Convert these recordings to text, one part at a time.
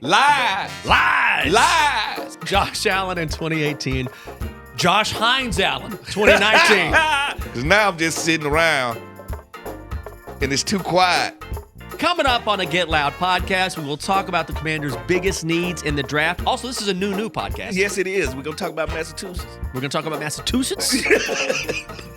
Lies. Josh Allen in 2018. Josh Hines Allen, 2019. Because now I'm just sitting around and it's too quiet. Coming up on a Get Loud podcast, we will talk about the Commanders' biggest needs in the draft. Also, this is a new podcast. Yes, it is. We're going to talk about Massachusetts. We're going to talk about Massachusetts.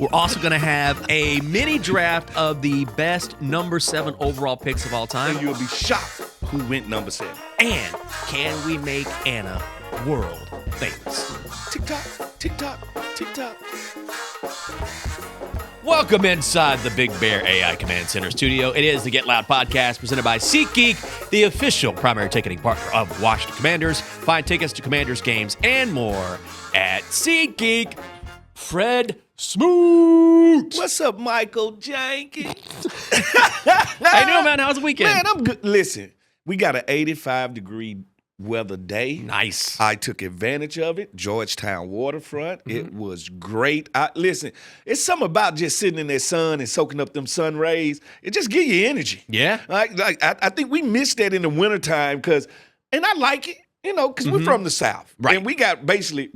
We're also going to have a mini draft of the best number 7 overall picks of all time. And you'll be shocked who went number 7. And can we make Anna world famous? Tick-tock, tick-tock, tick-tock. Welcome inside the Big Bear AI Command Center studio. It is the Get Loud podcast presented by SeatGeek, the official primary ticketing partner of Washington Commanders. Find tickets to Commanders games and more at SeatGeek. Fred Smoot. What's up, Michael Jenkins? How you doing, man? How's the weekend? Man, I'm good. Listen, we got an 85-degree weather day. Nice. I took advantage of it. Georgetown waterfront. It was great. Listen, it's something about just sitting in that sun and soaking up them sun rays. It just gives you energy. Yeah. I think we missed that in the wintertime and I like it, because we're from the South. Right. And we got basically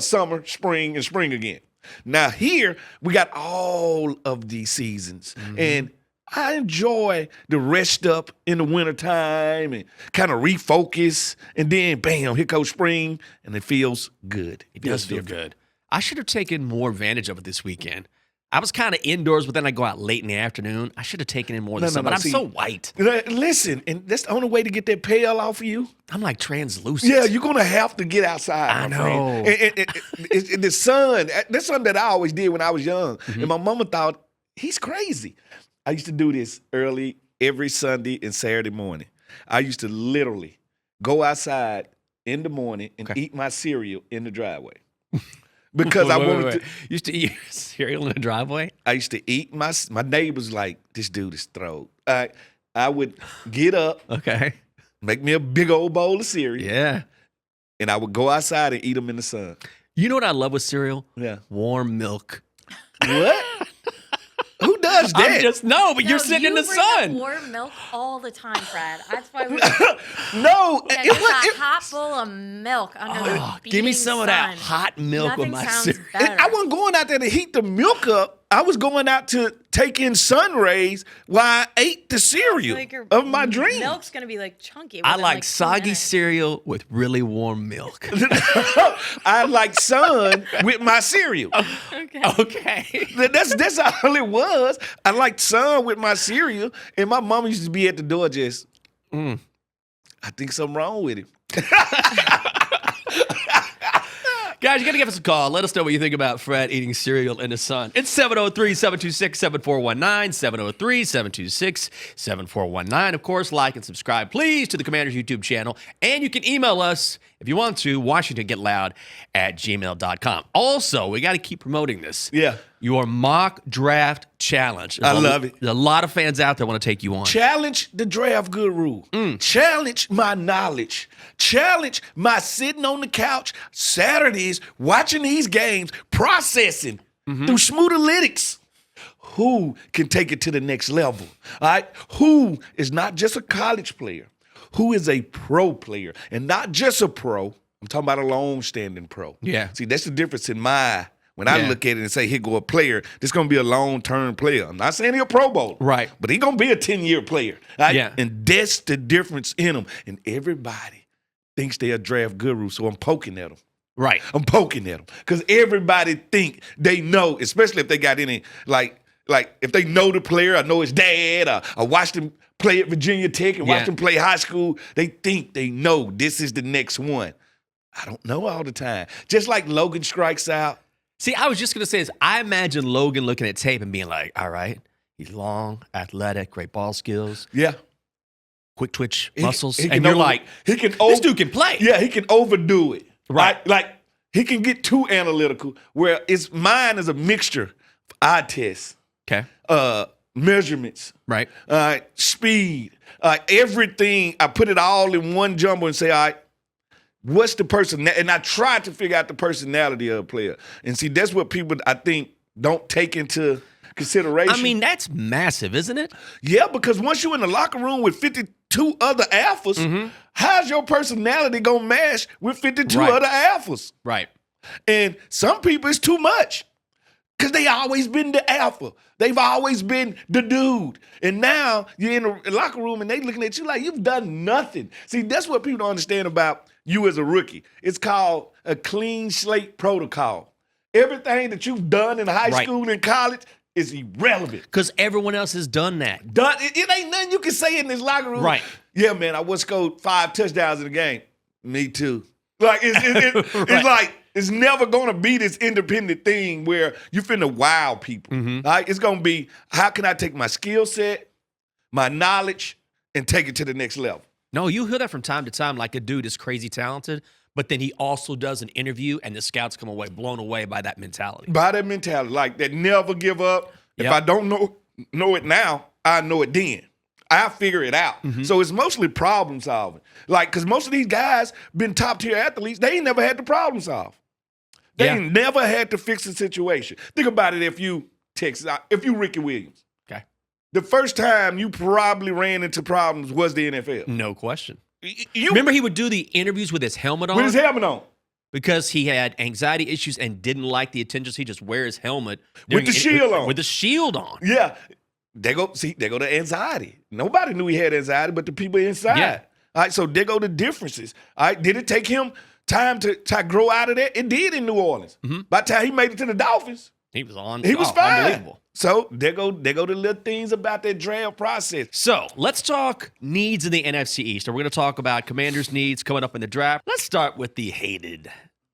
summer, spring, and spring again. Now here, we got all of these seasons. And I enjoy the rest up in the wintertime and kind of refocus. And then, bam, here goes spring, and it feels good. It does feel good. I should have taken more advantage of it this weekend. I was kind of indoors, but then I go out late in the afternoon. I should have taken in more this summer, but I'm so white. Listen, and that's the only way to get that pale off of you. I'm like translucent. Yeah, you're going to have to get outside, I know. Friend. And the sun, that's something that I always did when I was young. And my mama thought, he's crazy. I used to do this early every Sunday and Saturday morning. I used to literally go outside in the morning and eat my cereal in the driveway. Because I wanted to. You used to eat cereal in the driveway? I used to eat my neighbors like, this dude is throwed. I would get up, make me a big old bowl of cereal. Yeah. And I would go outside and eat them in the sun. You know what I love with cereal? Yeah. Warm milk. What? Who does that? But you're sitting in the sun. Warm milk all the time, Brad. That's why we No. just a hot bowl of milk under the give me some of that hot milk with Nothing my sounds cereal. better. I wasn't going out there to heat the milk up. I was going out to take in sun rays while I ate the cereal of my dreams. Milk's going to be chunky. I within, like 2 soggy minutes. cereal with really warm milk. I like sun with my cereal. Okay. That's all it was. I liked sun with my cereal, and my mama used to be at the door just, I think something wrong with him. Guys, you got to give us a call. Let us know what you think about Fred eating cereal in the sun. It's 703-726-7419, 703-726-7419. Of course, like and subscribe, please, to the Commanders YouTube channel. And you can email us, if you want to, WashingtonGetLoud@gmail.com. Also, we got to keep promoting this. Yeah. Your mock draft challenge. I love it. There's a lot of fans out there want to take you on. Challenge the draft guru. Challenge my knowledge. Challenge my sitting on the couch Saturdays watching these games, processing through Smootalytics. Who can take it to the next level? All right? Who is not just a college player? Who is a pro player? And not just a pro. I'm talking about a long-standing pro. Yeah. See, that's the difference in when I look at it and say, here go a player, this is going to be a long-term player. I'm not saying he's a Pro Bowler. Right. But he's going to be a 10-year player. Right? Yeah. And that's the difference in them. And everybody thinks they're a draft guru, so I'm poking at them. Right. I'm poking at them. Because everybody think they know, especially if they got any, like if they know the player, I know his dad, I watched him play at Virginia Tech and watched him play high school, they think they know this is the next one. I don't know all the time. Just like Logan strikes out. See, I was just going to say this. I imagine Logan looking at tape and being like, all right, he's long, athletic, great ball skills. Yeah. Quick twitch muscles. He and can you're like, this dude can play. Yeah, he can overdo it. Right. Like he can get too analytical where mine is a mixture of eye tests. Okay. Measurements. Right. Speed. Everything. I put it all in one jumble and say, all right, what's the person? And I try to figure out the personality of a player. And see, that's what people, I think, don't take into consideration. I mean, that's massive, isn't it? Yeah, because once you're in the locker room with 50 52 other alphas, how's your personality going to match with 52 Right. other alphas? Right. And some people, it's too much because they always been the alpha. They've always been the dude. And now you're in the locker room and they looking at you like you've done nothing. See, that's what people don't understand about you as a rookie. It's called a clean slate protocol. Everything that you've done in high Right. school and college is irrelevant. Because everyone else has done that. It ain't nothing you can say in this locker room. Right. Yeah, man, I once scored 5 touchdowns in a game. Me too. Like, it's Right. like, it's never going to be this independent thing where you finna wow people. Right? It's going to be, how can I take my skill set, my knowledge, and take it to the next level? No, you hear that from time to time, like a dude is crazy talented, but then he also does an interview and the scouts come away blown away by that mentality. By that mentality, like that never give up. If Yep. I don't know it now, I know it then. I figure it out. So it's mostly problem solving. Like, because most of these guys been top tier athletes, they ain't never had to problem solve. They Yeah. ain't never had to fix a situation. Think about it if you Ricky Williams. Okay. The first time you probably ran into problems was the NFL. No question. You Remember he would do the interviews with his helmet on? with his helmet on. Because he had anxiety issues and didn't like the attention, so he just wear his helmet. With the shield on. With the shield on. Yeah. There go the anxiety. Nobody knew he had anxiety but the people inside. Yeah. All right, so there go the differences. All right, did it take him time to grow out of that? It did in New Orleans. By the time he made it to the Dolphins, He was on. he was fine. Unbelievable. So there go the little things about that draft process. So let's talk needs in the NFC East. We're going to talk about Commanders' needs coming up in the draft. Let's start with the hated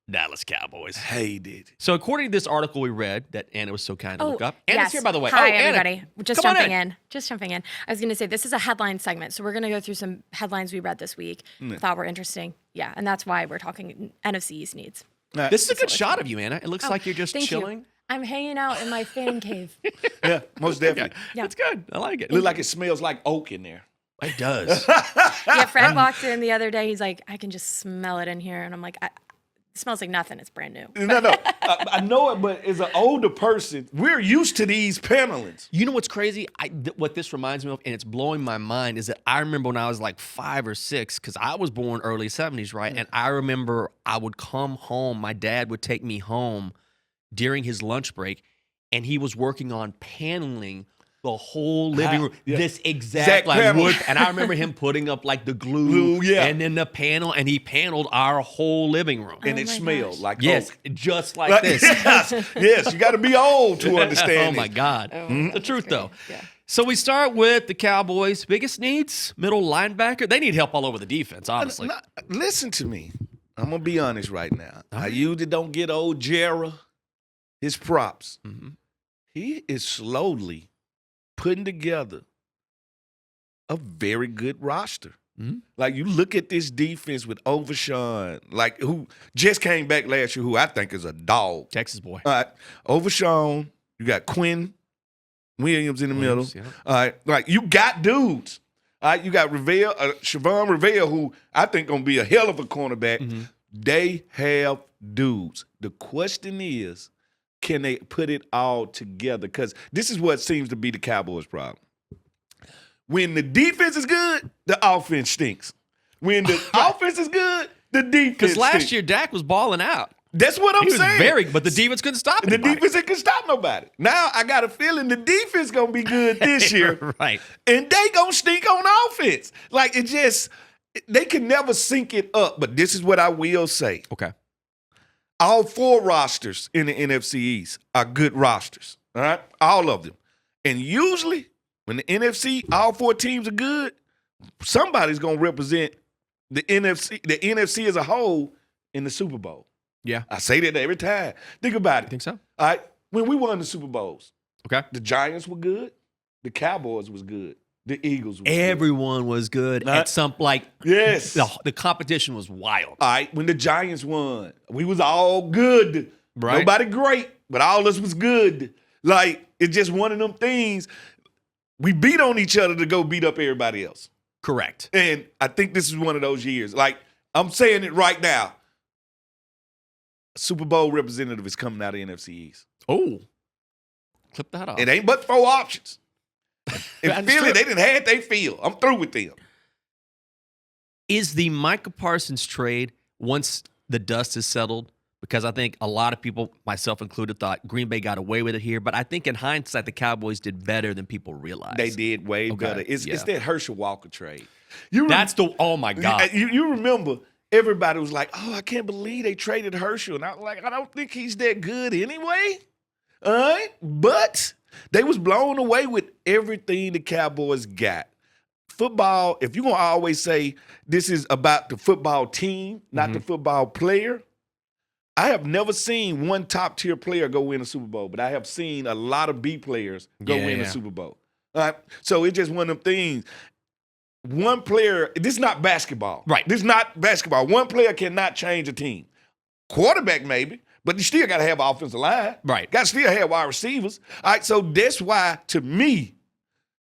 Dallas Cowboys. Hated. So according to this article we read that Anna was so kind to look up. Anna's yes. here, by the way. Hi, Anna, everybody. Just come on jumping in. Just jumping in. I was going to say, this is a headline segment, so we're going to go through some headlines we read this week. Thought were interesting. Yeah, and that's why we're talking NFC East needs. This is a good shot of you, Anna. It looks like you're just Thank chilling. you. I'm hanging out in my fan cave. Yeah, most definitely. Yeah. That's good. I like it. Look like it smells like oak in there. It does. Yeah, Fred walked in the other day. He's like, I can just smell it in here. And I'm like, it smells like nothing. It's brand new. No. I know it, but as an older person, we're used to these panelings. You know what's crazy? What this reminds me of, and it's blowing my mind, is that I remember when I was like 5 or 6, because I was born early 70s, right? And I remember I would come home. My dad would take me home during his lunch break, and he was working on paneling the whole living room. Yeah. This exact Exact like panel. wood. And I remember him putting up like the glue, yeah. and then the panel, and he paneled our whole living room. And Oh it my smelled gosh. like Yes, oak. just like this. Yes, you got to be old to understand Oh my it. God. Oh, The that's truth, great. though. Yeah. So we start with the Cowboys' biggest needs, middle linebacker. They need help all over the defense, honestly. Listen to me. I'm going to be honest right now. I usually don't get old Jera his props. He is slowly putting together a very good roster. Like, you look at this defense with Overshawn, like, who just came back last year, who I think is a dog. Texas boy. All right, Overshawn, you got Quinn Williams in the Williams, middle. yeah. All right, like, you got dudes. All right, you got Siobhan Rivera, who I think going to be a hell of a cornerback. They have dudes. The question is, can they put it all together? Because this is what seems to be the Cowboys' problem. When the defense is good, the offense stinks. When the offense is good, the defense Because last stinks. year, Dak was balling out. That's what I'm He was saying. but the defense couldn't stop him. The defense ain't can stop nobody. Now I got a feeling the defense gonna be good this year, Right. and they gonna stink on offense. Like they can never sync it up. But this is what I will say: Okay. all 4 rosters in the NFC East are good rosters. All right, all of them. And usually, when the NFC, all 4 teams are good, somebody's gonna represent the NFC as a whole in the Super Bowl. Yeah. I say that every time. Think about it. Think so? All right, when we won the Super Bowls, Okay. the Giants were good, the Cowboys was good, the Eagles was good. Everyone was good at some, like, Yes. the competition was wild. All right, when the Giants won, we was all good. Right. Nobody great, but all of us was good. Like, it's just one of them things. We beat on each other to go beat up everybody else. Correct. And I think this is one of those years. Like, I'm saying it right now. A Super Bowl representative is coming out of NFC East. Oh. Clip that off. It ain't but 4 options. In That's Philly, true. they didn't have their feel. I'm through with them. Is the Micah Parsons trade, once the dust is settled, because I think a lot of people, myself included, thought Green Bay got away with it here, but I think in hindsight, the Cowboys did better than people realized. They did way better. It's that Herschel Walker trade. Oh my God. You remember, everybody was like, oh, I can't believe they traded Herschel. And I was like, I don't think he's that good anyway. All right? But they was blown away with everything the Cowboys got. Football, if you're going to always say this is about the football team, not the football player, I have never seen one top-tier player go win a Super Bowl, but I have seen a lot of B players go win a Super Bowl. All right? So it's just one of them things. One player, this is not basketball. Right. This is not basketball. One player cannot change a team. Quarterback maybe, but you still got to have an offensive line. Right. Got to still have wide receivers. All right, so that's why, to me,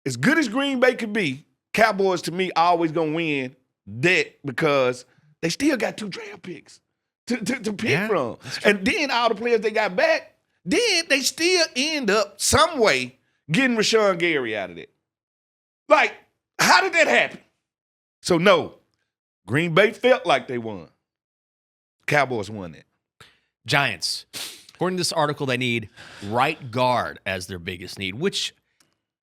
as good as Green Bay could be, Cowboys, to me, always going to win that because they still got 2 draft picks to pick from. And then all the players they got back, then they still end up some way getting Rashawn Gary out of it. Like, how did that happen? So, no, Green Bay felt like they won. Cowboys won it. Giants. According to this article, they need right guard as their biggest need, which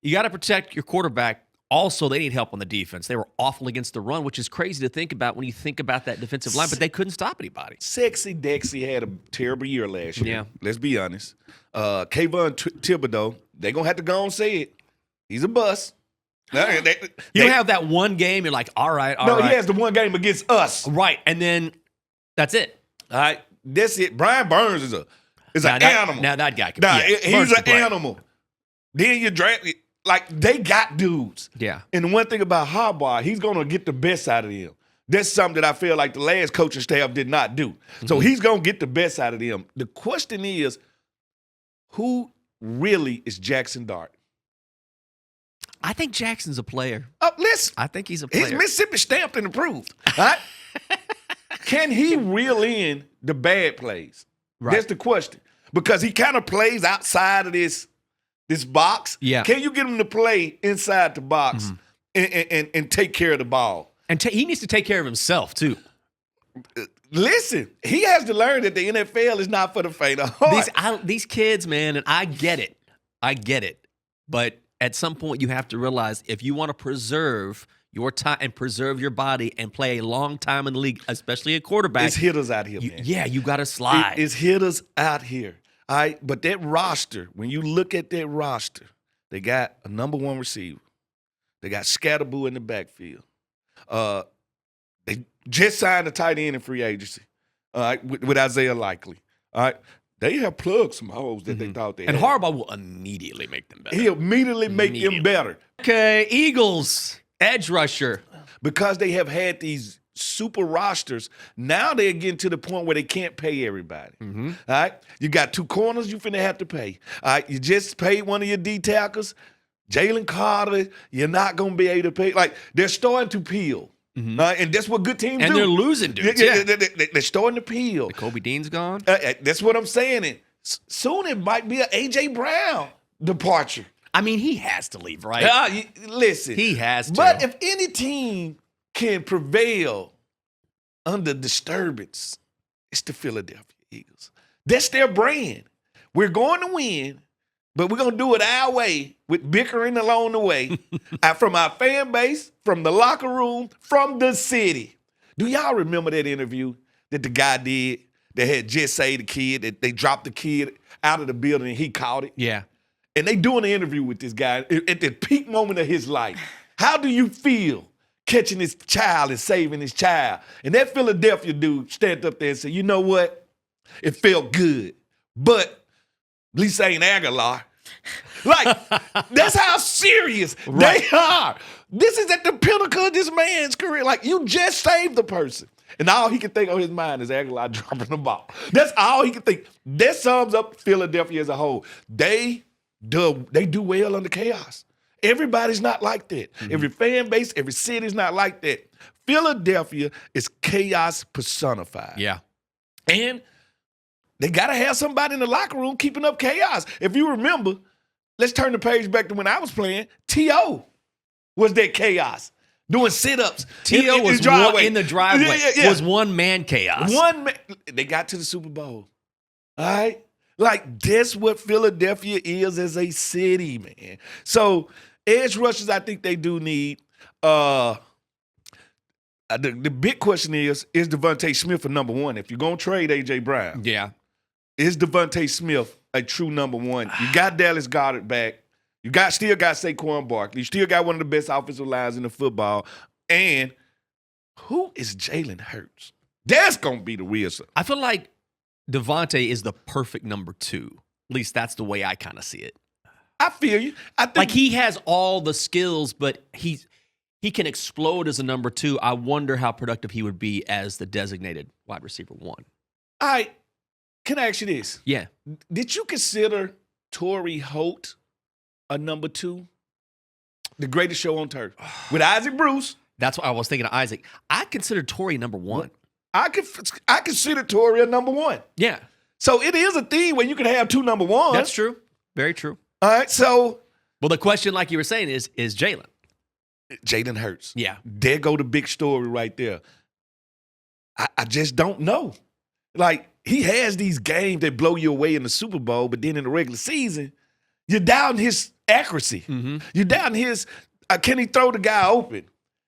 you got to protect your quarterback. Also, they need help on the defense. They were awful against the run, which is crazy to think about when you think about that defensive line, but they couldn't stop anybody. Sexy Dexy had a terrible year last year. Yeah. Let's be honest. Kayvon Thibodeau, they're going to have to go and say it. He's a bust. You don't have that one game, you're like, all right. He has the one game against us. Right, and then that's it. All right, that's it. Brian Burns is an animal. Now that guy can he's an animal. Then you draft it. Like, they got dudes. Yeah. And the one thing about Harbaugh, he's going to get the best out of them. That's something that I feel like the last coaching staff did not do. So he's going to get the best out of them. The question is, who really is Jackson Dart? I think Jackson's a player. Oh, listen. I think he's a player. He's Mississippi stamped and approved. All right? Can he reel in the bad plays? Right. That's the question. Because he kind of plays outside of this box. Yeah. Can you get him to play inside the box and take care of the ball? And he needs to take care of himself, too. Listen, he has to learn that the NFL is not for the faint of heart. These kids, man, and I get it. But at some point, you have to realize if you want to preserve your time and preserve your body and play a long time in the league, especially a quarterback. It's hitters out here, man. Yeah, you got to slide. It's hitters out here. All right, but that roster, when you look at that roster, they got a number 1 receiver. They got Scatterboo in the backfield. They just signed a tight end in free agency, all right, with Isaiah Likely. All right, they have plugged some holes that they thought they had. And Harbaugh will immediately make them better. He'll immediately make them better. Okay, Eagles, edge rusher. Because they have had these super rosters, now they're getting to the point where they can't pay everybody. All right? You got 2 corners you finna have to pay. All right? You just paid one of your D tackles. Jalen Carter, you're not going to be able to pay. Like, they're starting to peel. And that's what good teams do. And they're losing dudes. They're starting to peel. Kobe Dean's gone. That's what I'm saying. And soon it might be an A.J. Brown departure. I mean, he has to leave, right? Listen. He has to. But if any team can prevail under disturbance, it's the Philadelphia Eagles. That's their brand. We're going to win, but we're going to do it our way with bickering along the way from our fan base, from the locker room, from the city. Do y'all remember that interview that the guy did that had just saved the kid, that they dropped the kid out of the building and he caught it? Yeah. And they doing an interview with this guy at the peak moment of his life. How do you feel catching his child and saving his child? And that Philadelphia dude stand up there and say, you know what? It felt good. But at least ain't Aguilar. Like, that's how serious they are. This is at the pinnacle of this man's career. Like, you just saved the person. And all he can think on his mind is Aguilar dropping the ball. That's all he can think. That sums up Philadelphia as a whole. They do well under chaos. Everybody's not like that. Every fan base, every city's not like that. Philadelphia is chaos personified. Yeah. And they got to have somebody in the locker room keeping up chaos. If you remember, let's turn the page back to when I was playing. T.O. was that chaos. doing sit-ups. T.O. was in the driveway. Yeah. Was one-man chaos. They got to the Super Bowl. All right? Like, that's what Philadelphia is as a city, man. So, edge rushers, I think they do need. The big question is Devontae Smith a number one? If you're going to trade A.J. Brown, Yeah. is Devontae Smith a true number one? You got Dallas Goedert back. You still got Saquon Barkley. You still got one of the best offensive lines in the football. And who is Jalen Hurts? That's going to be the real stuff. I feel like Devontae is the perfect number 2. At least that's the way I kind of see it. I feel you. I think Like, he has all the skills, but he can explode as a number 2. I wonder how productive he would be as the designated wide receiver 1. Can I ask you this? Yeah. Did you consider Torrey Holt a number 2? The greatest show on turf. With Isaac Bruce. That's what I was thinking of Isaac. I consider Torrey number 1. I consider Torrey a number 1. Yeah. So it is a thing where you can have 2 number 1s. That's true. Very true. All right, so. Well, the question, like you were saying, is Jalen. Jalen Hurts. Yeah. There go the big story right there. I just don't know. Like, he has these games that blow you away in the Super Bowl, but then in the regular season, you're down his accuracy. Mm-hmm. You're down his, can he throw the guy open?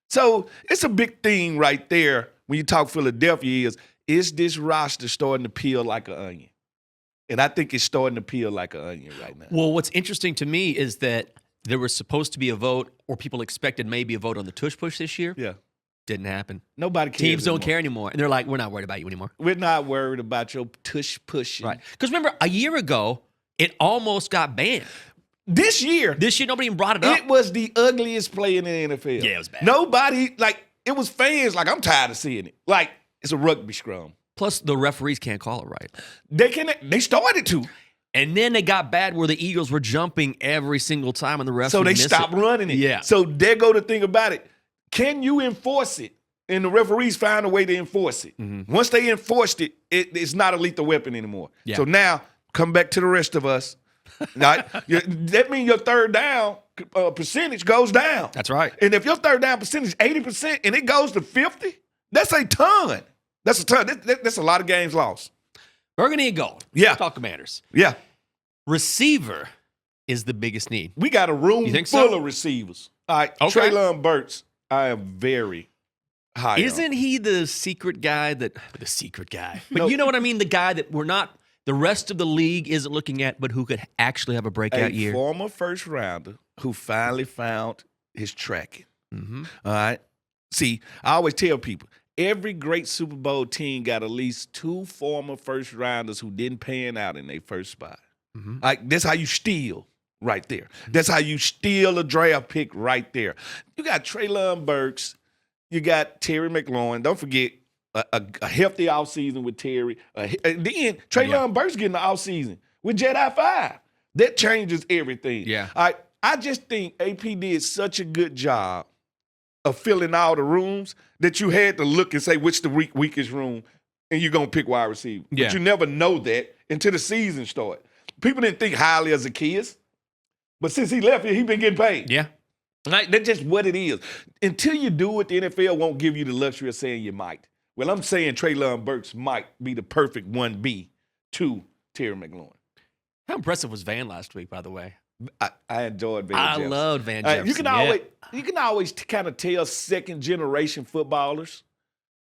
So it's a big thing right there when you talk Philadelphia is this roster starting to peel like an onion? And I think it's starting to peel like an onion right now. Well, what's interesting to me is that there was supposed to be a vote, or people expected maybe a vote on the tush push this year. Yeah. Didn't happen. Nobody cares. Teams don't anymore. care anymore. And they're like, we're not worried about you anymore. We're not worried about your tush pushing. Right. Because remember, a year ago, it almost got banned. This year, Nobody even brought it up. it was the ugliest play in the NFL. Yeah, it was bad. Nobody, it was fans I'm tired of seeing it. Like, it's a rugby scrum. Plus, the referees can't call it right. They started to. And then they got bad where the Eagles were jumping every single time and the refs So would they miss stopped it. running it. Yeah. So there go the thing about it. Can you enforce it? And the referees find a way to enforce it. Mm-hmm. Once they enforced it, it's not a lethal weapon anymore. Yeah. So now, come back to the rest of us. Now, that means your third down percentage goes down. That's right. And if your third down percentage is 80% and it goes to 50, that's a ton. That's a ton. That's a lot of games lost. Burgundy and gold. Yeah. Let's talk Commanders. Yeah. Receiver is the biggest need. We got a room You think full so? of receivers. All right. Okay. Treylon Burks, I am very high on. Isn't he the secret guy the secret guy? But No. you know what I mean? The guy that the rest of the league isn't looking at, but who could actually have a breakout year. Former first rounder who finally found his tracking. Mm-hmm. All right. See, I always tell people, every great Super Bowl team got at least 2 former first rounders who didn't pan out in their first spot. Mm-hmm. Like, that's how you steal right there. That's how you steal a draft pick right there. You got Treylon Burks. You got Terry McLaurin. Don't forget a healthy offseason with Terry. And then Treylon Burks getting the offseason with Jedi 5. That changes everything. Yeah. I just think AP did such a good job of filling all the rooms that you had to look and say which the weakest room, and you're going to pick wide receiver. Yeah. But you never know that until the season started. People didn't think highly as a kid, but since he left here, he been getting paid. Yeah. Like, that's just what it is. Until you do it, the NFL won't give you the luxury of saying you might. Well, I'm saying Treylon Burks might be the perfect 1B to Terry McLaurin. How impressive was Van last week, by the way? I enjoyed Van I Jefferson. loved Van Jefferson. You can always kind of tell second generation footballers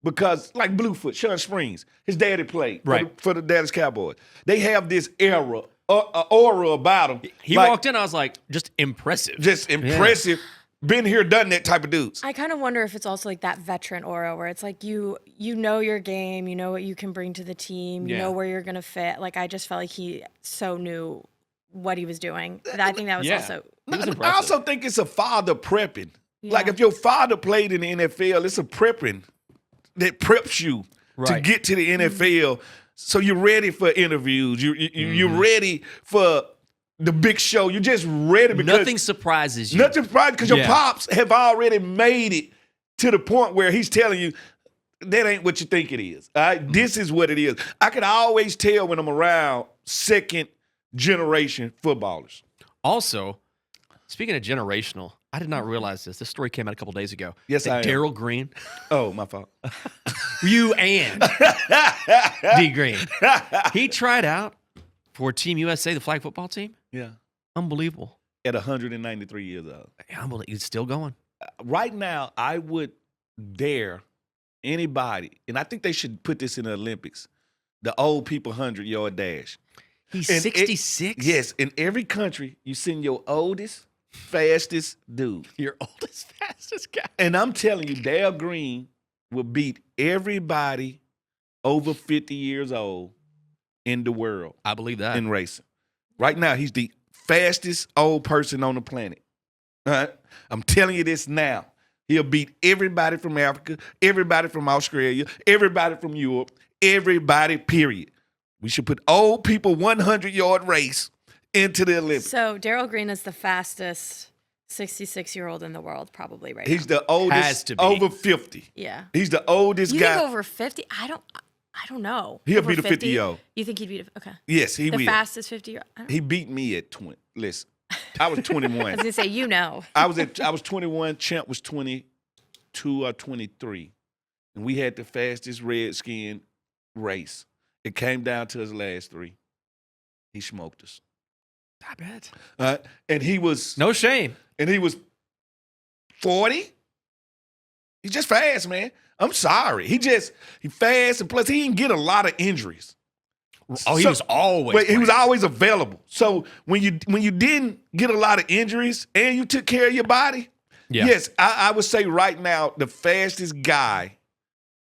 because, like Bluefoot, Sean Springs, his daddy played for the Dallas Cowboys. They have this aura about him. He walked in, I was like, just impressive. Just impressive. Been here, done that type of dudes. I kind of wonder if it's also like that veteran aura where it's like you know your game, you know what you can bring to the team, you know where you're gonna fit. Like, I just felt like he so knew what he was doing. I think that was also. I also think it's a father prepping. Yeah. Like, if your father played in the NFL, it's a prepping that preps you to get to the NFL. So you're ready for interviews. You're ready for the big show. You're just ready because nothing surprises you. Nothing surprises because your pops have already made it to the point where he's telling you that ain't what you think it is. All right? This is what it is. I can always tell when I'm around second generation footballers. Also, speaking of generational, I did not realize this. This story came out a couple days ago. Yes, I am. Darryl Green. Oh, my fault. You and D. Green. He tried out for Team USA, the flag football team. Yeah. Unbelievable. At 193 years old. Unbelievable. He's still going. Right now, I would dare anybody, and I think they should put this in the Olympics, the old people 100-yard dash. He's 66? Yes. In every country, you send your oldest, fastest dude. Your oldest, fastest guy. And I'm telling you, Darryl Green will beat everybody over 50 years old in the world. I believe that. In racing. Right now, he's the fastest old person on the planet. All right? I'm telling you this now. He'll beat everybody from Africa, everybody from Australia, everybody from Europe, everybody, period. We should put old people 100-yard race into the Olympics. So Darryl Green is the fastest 66-year-old in the world, probably right He's now. the oldest, Has to be. over 50. Yeah. He's the oldest You guy. think over 50? I don't know. He'll Over beat a 50-year-old. You think he'd beat okay. Yes, he The will. fastest 50-year-old? He beat me at 20. Listen, I was 21. I was going to say, I was 21. Champ was 22 or 23. And we had the fastest redskin race. It came down to his last three. He smoked us. I bet. And he was No shame. and he was 40. He's just fast, man. I'm sorry. He fast, and plus he didn't get a lot of injuries. Oh, he was always But he was playing. always available. So when you didn't get a lot of injuries and you took care of your body, yes, I would say right now the fastest guy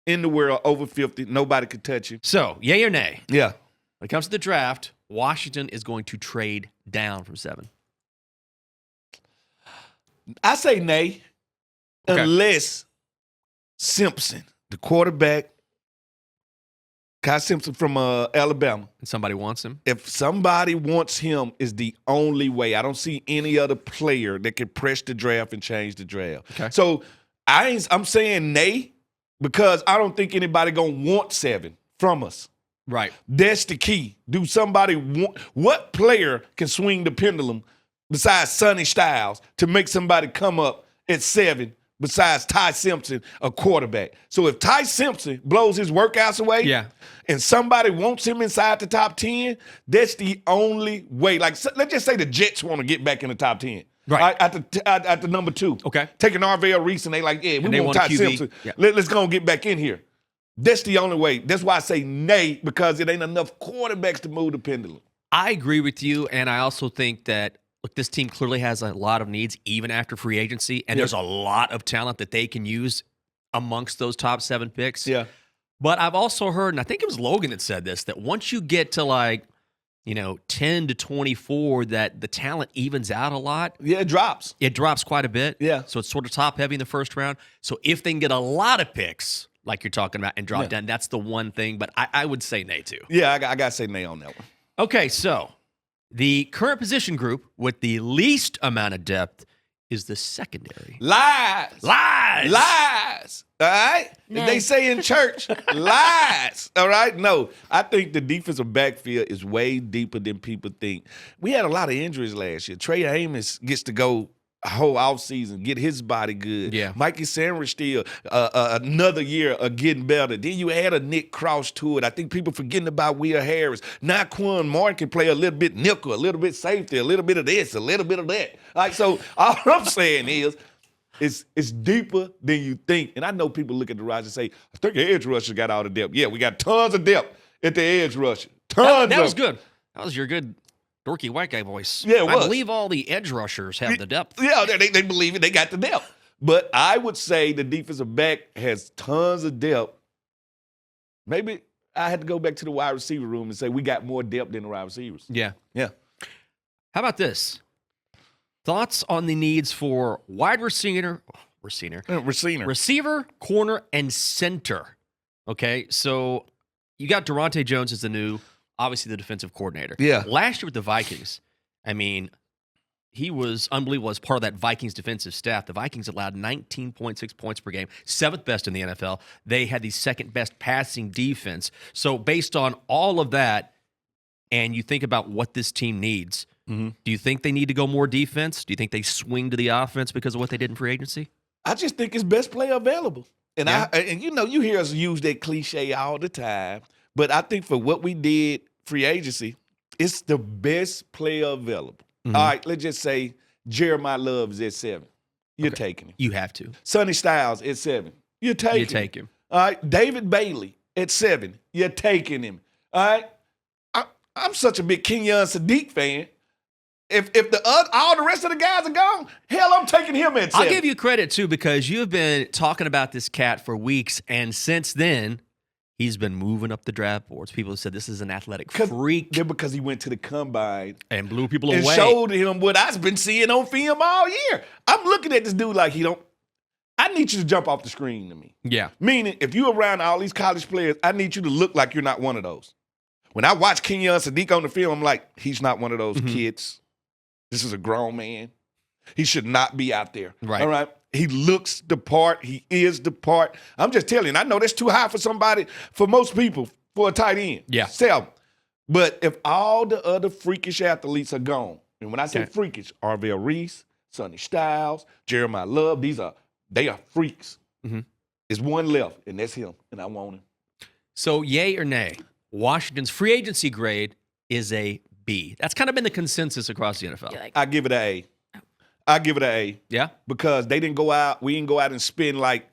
in the world over 50, nobody could touch him. So, yay or nay? Yeah. When it comes to the draft, Washington is going to trade down from 7. I say nay, Okay. unless Simpson, the quarterback, Kai Simpson from Alabama, And somebody wants him. if somebody wants him, is the only way. I don't see any other player that can press the draft and change the draft. Okay. So I'm saying nay because I don't think anybody gonna want 7 from us. Right. That's the key. Do somebody want what player can swing the pendulum besides Sonny Styles to make somebody come up at 7 besides Ty Simpson, a quarterback? So if Ty Simpson blows his workouts away and somebody wants him inside the top 10, that's the only way. Like, let's just say the Jets want to get back in the top 10. Right. At the number 2. Okay. Taking Arvell Reese, and they like, yeah, we they want want a Ty QB. Simpson. Yeah. Let's go and get back in here. That's the only way. That's why I say nay, because it ain't enough quarterbacks to move the pendulum. I agree with you, and I also think that, look, this team clearly has a lot of needs even after free agency, and there's a lot of talent that they can use amongst those top 7 picks. Yeah. But I've also heard, and I think it was Logan that said this, that once you get to 10 to 24, that the talent evens out a lot. Yeah, it drops. It drops quite a bit. Yeah. So it's sort of top heavy in the first round. So if they can get a lot of picks, like you're talking about, and drop down, that's the one thing. But I would say nay too. Yeah, I got to say nay on that one. Okay, so the current position group with the least amount of depth is the secondary. Lies. All right? Nay. They say in church, lies. All right? No, I think the defensive backfield is way deeper than people think. We had a lot of injuries last year. Trey Amos gets to go a whole offseason, get his body good. Yeah. Mikey Sanders still another year of getting better. Then you add a Nick Cross to it. I think people forgetting about Will Harris. Naquan Martin can play a little bit nickel, a little bit safety, a little bit of this, a little bit of that. So all I'm saying is it's deeper than you think. And I know people look at the roster and say, I think the edge rusher got all the depth. Yeah, we got tons of depth at the edge rusher. Tons That was of good. That was your good dorky white guy voice. Yeah, it I was. believe all the edge rushers have the depth. Yeah, they believe it. They got the depth. But I would say the defensive back has tons of depth. Maybe I had to go back to the wide receiver room and say we got more depth than the wide receivers. Yeah. Yeah. How about this? Thoughts on the needs for wide receiver, corner, and center. Okay, so you got Durante Jones as the new, obviously the defensive coordinator. Yeah. Last year with the Vikings, I mean, he was unbelievable as part of that Vikings defensive staff. The Vikings allowed 19.6 points per game, 7th best in the NFL. They had the 2nd best passing defense. So based on all of that, and you think about what this team needs, Do you think they need to go more defense? Do you think they swing to the offense because of what they did in free agency? I just think it's best player available. And Yeah. you hear us use that cliche all the time, but I think for what we did free agency, it's the best player available. All right, let's just say Jeremiah Love is at 7. You're taking him. You have to. Sonny Styles at 7. You're taking him. You take him. All right, David Bailey at 7. You're taking him. All right, I'm such a big Kenyon Sadiq fan. If all the rest of the guys are gone, hell, I'm taking him at 7. I'll give you credit, too, because you've been talking about this cat for weeks, and since then, he's been moving up the draft boards. People have said this is an athletic freak. Yeah, because he went to the combine and blew people and away. showed him what I've been seeing on film all year. I'm looking at this dude like I need you to jump off the screen to me. Yeah. Meaning, if you're around all these college players, I need you to look like you're not one of those. When I watch Kenyon Sadiq on the film, I'm like, he's not one of those kids. This is a grown man. He should not be out there. Right. All right. He looks the part. He is the part. I'm just telling you, I know that's too high for most people, for a tight end. Yeah. 7. But if all the other freakish athletes are gone, and when I say freakish, Arvell Reese, Sonny Styles, Jeremiah Love, they are freaks. There's one left, and that's him, and I want him. So, yay or nay, Washington's free agency grade is a B. That's kind of been the consensus across the NFL. I give it an A. I give it an A. Yeah? Because we didn't go out and spend like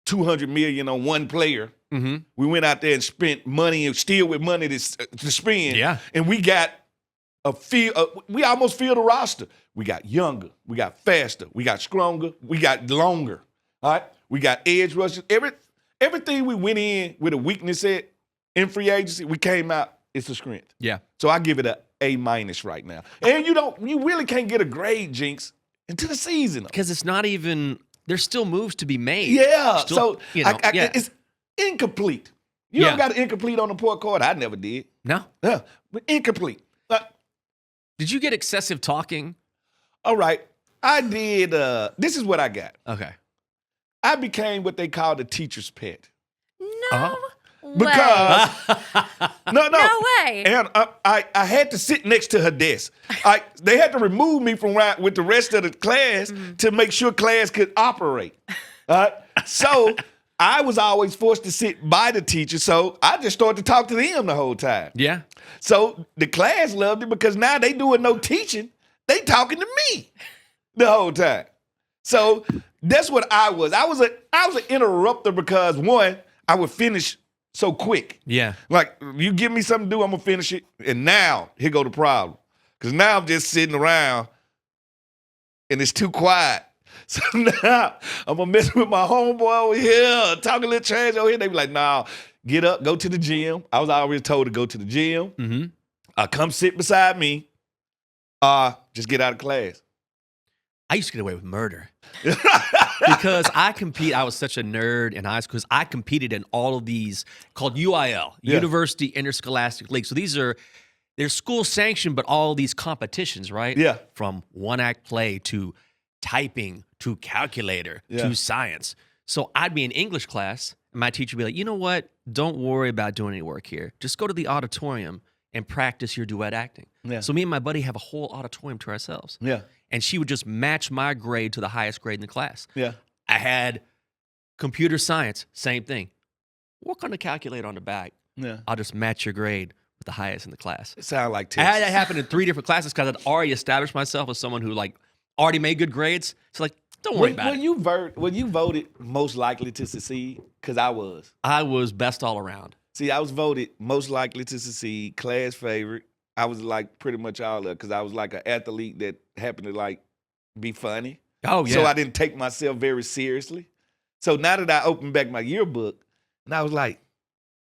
$200 million on one player. We went out there and spent money and still with money to spend. Yeah. And we got we almost filled the roster. We got younger. We got faster. We got stronger. We got longer. All right? We got edge rushers. Everything we went in with a weakness in free agency, we came out, it's a strength. Yeah. So I give it an A- right now. And you really can't get a grade, Jinx, until the season. Because it's not even, there's still moves to be made. Yeah. Still, It's incomplete. You don't got an incomplete on the report card. I never did. No? Yeah, but incomplete. Did you get excessive talking? All right. I did. This is what I got. Okay. I became what they call the teacher's pet. No way. Because no way. And I had to sit next to her desk. They had to remove me from with the rest of the class to make sure class could operate. So I was always forced to sit by the teacher. So I just started to talk to them the whole time. Yeah. So the class loved it because now they doing no teaching. They talking to me the whole time. So that's what I was. I was an interrupter because, one, I would finish so quick. Yeah. Like, you give me something to do, I'm going to finish it. And now, here go the problem. Because now I'm just sitting around and it's too quiet. So now I'm going to mess with my homeboy over here, talking a little trash over here. They be like, nah, get up, go to the gym. I was always told to go to the gym. Come sit beside me. Just get out of class. I used to get away with murder because I was such a nerd in high school because I competed in all of these called UIL, University Interscholastic League. So they're school sanctioned, but all these competitions, right? Yeah. From one-act play to typing to calculator to science. So I'd be in English class and my teacher would be like, you know what? Don't worry about doing any work here. Just go to the auditorium and practice your duet acting. Yeah. So me and my buddy have a whole auditorium to ourselves. Yeah. And she would just match my grade to the highest grade in the class. Yeah. I had computer science, same thing. Work on the calculator on the back. Yeah. I'll just match your grade with the highest in the class. It sounds like Texas. I had that happen in 3 different classes because I'd already established myself as someone who already made good grades. So don't worry about it. When you voted most likely to succeed, because I was. I was best all around. See, I was voted most likely to succeed, class favorite. I was pretty much all of it because I was an athlete that happened to be funny. Oh, yeah. So I didn't take myself very seriously. So now that I opened back my yearbook, and I was like,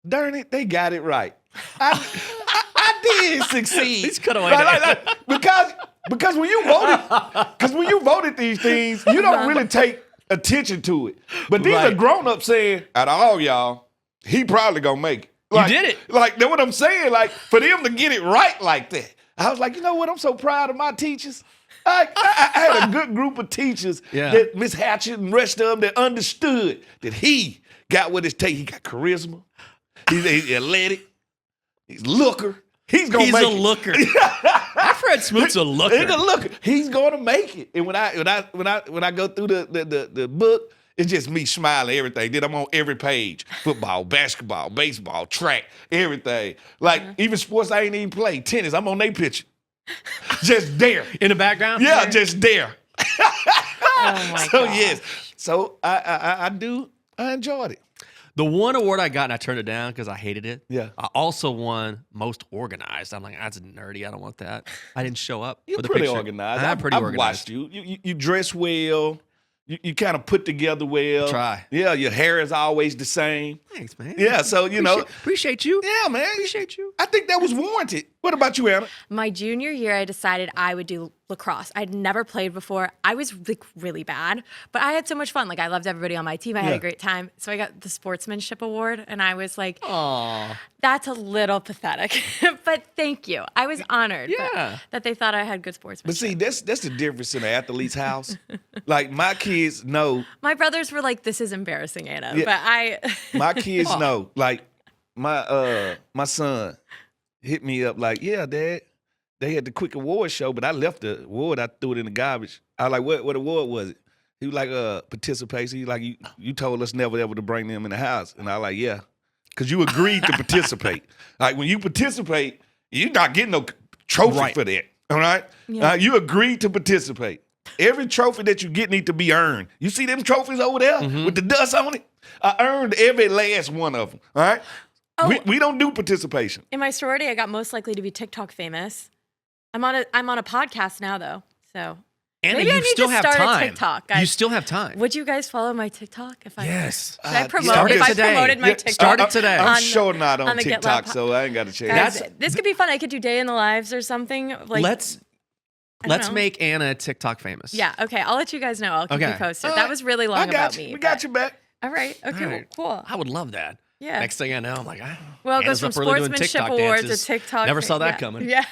darn it, they got it right. I did succeed. He's cut away because when you voted these things, you don't really take attention to it. But these are grown-ups saying, out of all y'all, he probably gonna make it. You did it. That's what I'm saying. For them to get it right like that. I was like, you know what? I'm so proud of my teachers. I had a good group of teachers, that Miss Hatchett and the rest of them, that understood that he got what it takes. He got charisma. He's athletic. He's a looker. He's a looker. Our Jared Smoot's a looker. He's a looker. He's gonna make it. And when I go through the book, it's just me smiling, everything. Then I'm on every page. Football, basketball, baseball, track, everything. Like, even sports I ain't even play. Tennis, I'm on their picture. Just there. In the background? Yeah, just there. Oh my So, gosh. yes. So, I enjoyed it. The one award I got, and I turned it down because I hated it. Yeah. I also won most organized. I'm like, that's nerdy. I don't want that. I didn't show up. You're with a pretty picture. organized. I'm pretty I've organized. watched you. You dress well. You kind of put together well. Try. Yeah, your hair is always the same. Thanks, man. Yeah, so, Appreciate you. Yeah, man. Appreciate you. I think that was warranted. What about you, Anna? My junior year, I decided I would do lacrosse. I'd never played before. I was like really bad, but I had so much fun. Like, I loved everybody on my team. I had Yeah. a great time. So I got the sportsmanship award, and I was like, Aw. that's a little pathetic, but thank you. I was honored that they thought I had good sportsmanship. But see, that's the difference in an athlete's house. Like, my kids know. My brothers were like, this is embarrassing, Anna. Yeah. But I My kids know. Like, my son hit me up like, yeah, Dad, they had the quick award show, but I left the award. I threw it in the garbage. I was like, what award was it? He was like, participation. He like, you told us never ever to bring them in the house. And I was like, yeah, because you agreed to participate. Like, when you participate, you're not getting no trophy for that. All right? Yeah. You agreed to participate. Every trophy that you get need to be earned. You see them trophies over there with the dust on it? I earned every last one of them. All right? Oh. We don't do participation. in my sorority, I got most likely to be TikTok famous. I'm on a podcast now though, so Anna, maybe I you need still to have start time. a TikTok. Guys. You still have time. Would you guys follow my TikTok if I Yes. Should I promote start it if I today. promoted my Yeah, TikTok? start it today. I'm on- sure not on on the Get TikTok, Loud so I ain't got a chance. Guys, That's- this could be fun. I could do day in the lives or something. Like let's I don't know. make Anna TikTok famous. Yeah, okay. I'll let you guys know. I'll keep you Okay. posted. All That right. was really long I got about you. me. We got but- you back. All right. Okay. All right. Cool. I would love that. Yeah. Next thing I know, I'm like, Well, it goes Anna's from up early doing sportsmanship TikTok award to dances. TikTok. Never saw that yeah. coming. Yeah.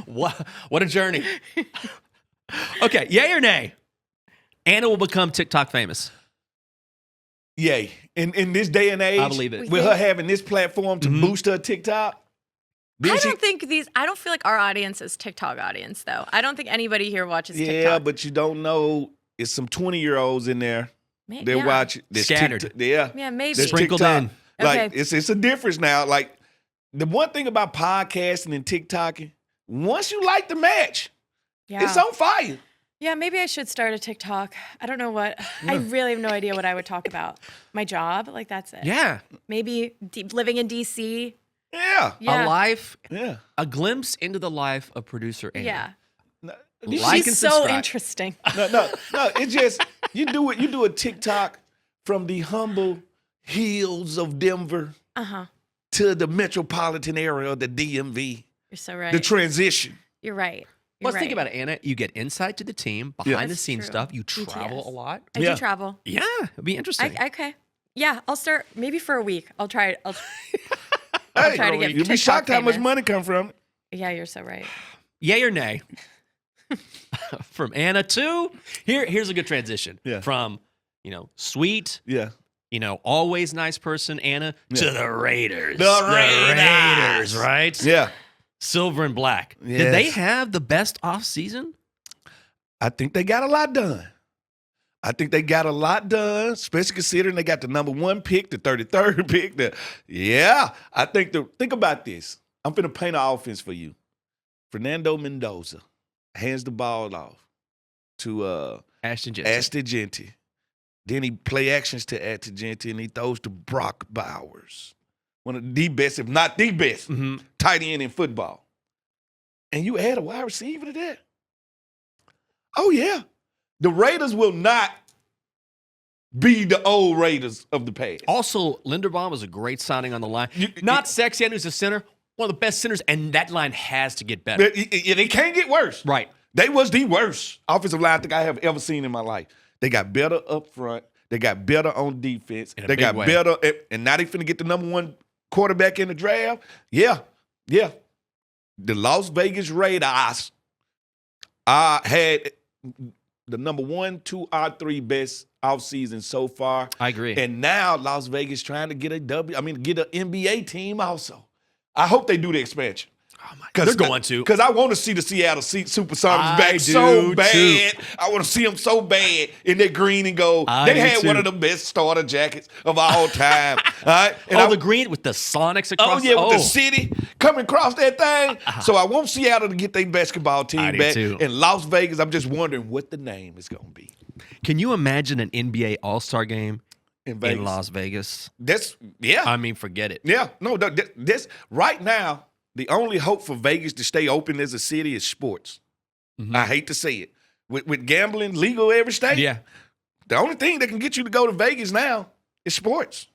What a journey. Okay, yay or nay? Anna will become TikTok famous. Yay. In this day and age, I believe it. with her having this platform to boost her TikTok, I don't think I don't feel like our audience is TikTok audience though. I don't think anybody here watches yeah, TikTok. but you don't know. It's some 20-year-olds in there. They're yeah. watching. There's Scattered. Yeah. Yeah, maybe. There's Sprinkled TikTok. in. Like, Okay. it's a difference now. Like, the one thing about podcasting and TikToking, once you like the match, Yeah. it's on fire. Yeah, maybe I should start a TikTok. I don't know what. I really have no idea what I would talk about. My job, like that's it. Yeah. Maybe living in DC. Yeah. Yeah. A life, Yeah. a glimpse into the life of producer Anna. Yeah. Like and She's so subscribe. interesting. No. It's just you do a TikTok from the humble hills of Denver Uh-huh. to the metropolitan area of the DMV. You're so right. The transition. You're right. Let's think about it, Anna. You get insight to the team, behind the That's scenes true. stuff. You travel BTS. a lot. I Yeah. do travel. Yeah, it'd be interesting. Okay. Yeah, I'll start maybe for a week. I'll try. I'll Hey, try to get you'll be TikTok shocked how much famous. money come from it. Yeah, you're so right. Yay or nay? From Anna to here's a good transition. Yeah. From sweet, Yeah. always nice person Anna to the Raiders. The Raiders. right? Yeah. Silver and black. Yes. Did they have the best offseason? I think they got a lot done. Especially considering they got the number 1 pick, the 33rd pick. Think about this. I'm finna paint an offense for you. Fernando Mendoza hands the ball off to Ashton Jensen. Ashton Genty. Then he play actions to Ashton Genty, and he throws to Brock Bowers. One of the best, if not the best, tight end in football. And you add a wide receiver to that? Oh, yeah. The Raiders will not be the old Raiders of the past. Also, Linderbaum was a great signing on the line. Not sexy, who's a center, one of the best centers, and that line has to get better. They can't get worse. Right. They was the worst offensive line I think I have ever seen in my life. They got better up front. They got better on defense. In a They big got way. better, and now they finna get the number 1 quarterback in the draft. Yeah. The Las Vegas Raiders had the number 1, 2, or 3 best offseason so far. I agree. And now Las Vegas trying to get get an NBA team also. I hope they do the expansion. Oh my! They're going to. Because I want to see the Seattle Supersonics back so bad. too. I want to see them so bad in their green and gold. They had one of the best starter jackets of all time. All right? And the green with the Sonics across. with the city coming across that thing. So I want Seattle to get their basketball team back. Too. In Las Vegas, I'm just wondering what the name is going to be. Can you imagine an NBA All-Star game in Las Vegas? I mean, forget it. Yeah. No, this right now, the only hope for Vegas to stay open as a city is sports. Mm-hmm. I hate to say it. With gambling legal every state, the only thing that can get you to go to Vegas now is sports.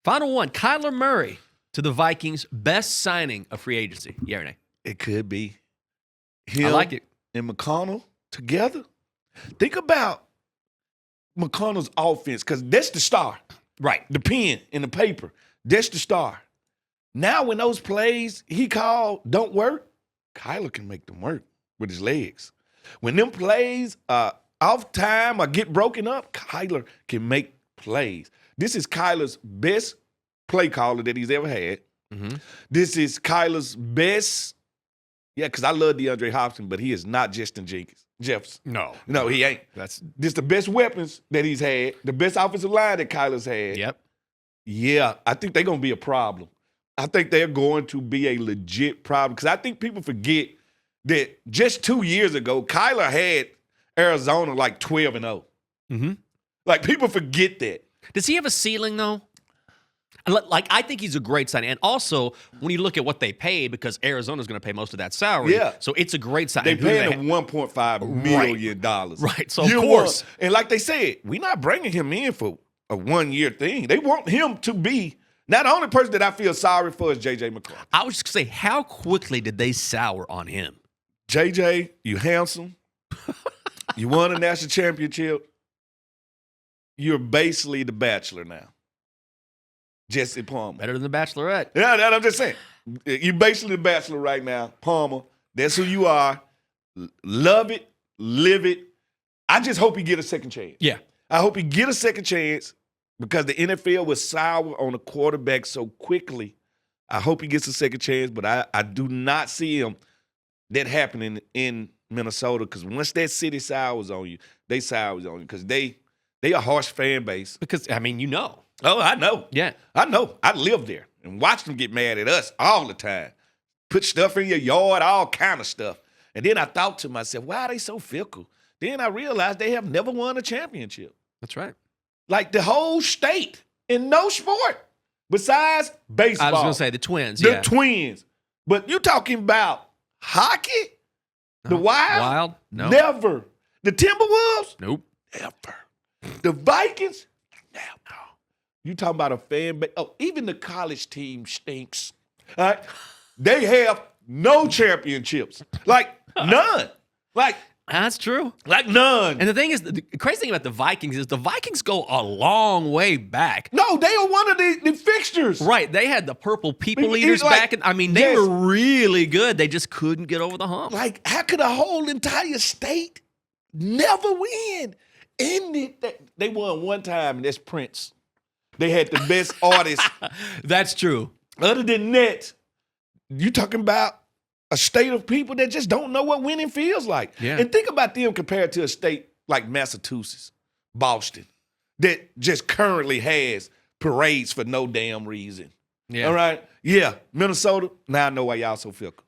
Final one, Kyler Murray to the Vikings, best signing of free agency. Yeah or nay? It could be. Hill I like it. And McConnell together. Think about McConnell's offense, because that's the star. Right. The pen and the paper. That's the star. Now, when those plays he called don't work, Kyler can make them work with his legs. When them plays off time or get broken up, Kyler can make plays. This is Kyler's best play caller that he's ever had. Mm-hmm. This is Kyler's best, because I love DeAndre Hopkins, but he is not Justin Jefferson. No, he ain't. This is the best weapons that he's had, the best offensive line that Kyler's had. Yep. Yeah, I think they're going to be a problem. I think they're going to be a legit problem, because I think people forget that just 2 years ago, Kyler had Arizona like 12-0. Mm-hmm. Like, people forget that. Does he have a ceiling, though? Like, I think he's a great signing. And also, when you look at what they paid, because Arizona's going to pay most of that salary, so it's a great signing. They paid him $1.5 million. Right, so of course. And like they said, we're not bringing him in for a one-year thing. They want him to be. Now, the only person that I feel sorry for is J.J. McCarthy. I was just going to say, how quickly did they sour on him? J.J., you handsome. You won a national championship. You're basically the Bachelor now. Jesse Palmer. Better than the Bachelorette. Yeah, I'm just saying. You're basically the Bachelor right now. Palmer, that's who you are. Love it. Live it. I just hope he get a second chance. Yeah. I hope he get a second chance, because the NFL was sour on a quarterback so quickly. I hope he gets a second chance, but I do not see him that happening in Minnesota, because once that city sours on you, they sours on you, because they a harsh fan base. Because, I mean, you know. Oh, I know. Yeah. I know. I live there and watch them get mad at us all the time. Put stuff in your yard, all kind of stuff. And then I thought to myself, why are they so fickle? Then I realized they have never won a championship. That's right. Like the whole state in no sport besides baseball. I was going to say the Twins. The Twins. But you talking about hockey? The Wild? Wild? No. Never. The Timberwolves? Nope. Never. The Vikings? Never. You talking about a fan base? Oh, even the college team stinks. All right? They have no championships. Like, none. Like, that's true. Like, none. And the thing is, the crazy thing about the Vikings is the Vikings go a long way back. No, they are one of the fixtures. Right. They had the purple people eaters back. They were really good. They just couldn't get over the hump. Like, how could a whole entire state never win? They won one time, and that's Prince. They had the best artists. That's true. Other than that, you talking about a state of people that just don't know what winning feels like. Yeah. And think about them compared to a state like Massachusetts, Boston, that just currently has parades for no damn reason. Yeah. All right? Yeah. Minnesota, now I know why y'all so fickle.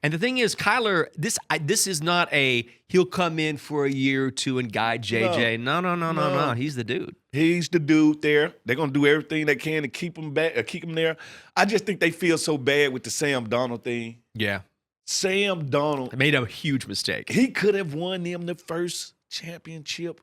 And the thing is, Kyler, this is not he'll come in for a year or two and guide JJ. No. He's the dude. He's the dude there. They're going to do everything they can to keep him back, or keep him there. I just think they feel so bad with the Sam Darnold thing. Yeah. Sam Darnold. Made a huge mistake. He could have won them the first championship.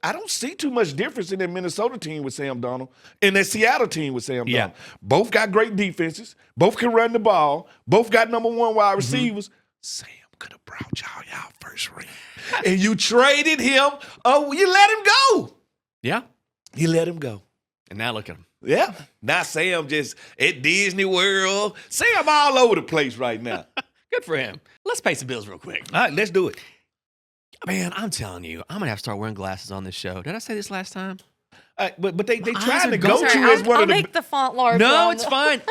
I don't see too much difference in that Minnesota team with Sam Darnold and that Seattle team with Sam Darnold. Yeah. Both got great defenses. Both can run the ball. Both got number one wide receivers. Sam could have brought y'all first ring. And you traded him. Oh, you let him go. Yeah. You let him go. And now look at him. Yeah. Now Sam just at Disney World. Sam all over the place right now. Good for him. Let's pay some bills real quick. All right, let's do it. Man, I'm telling you, I'm going to have to start wearing glasses on this show. Did I say this last time? But they eyes trying are to going. go Sorry, to as one I'll of the. make the font larger. No, on it's the- fine.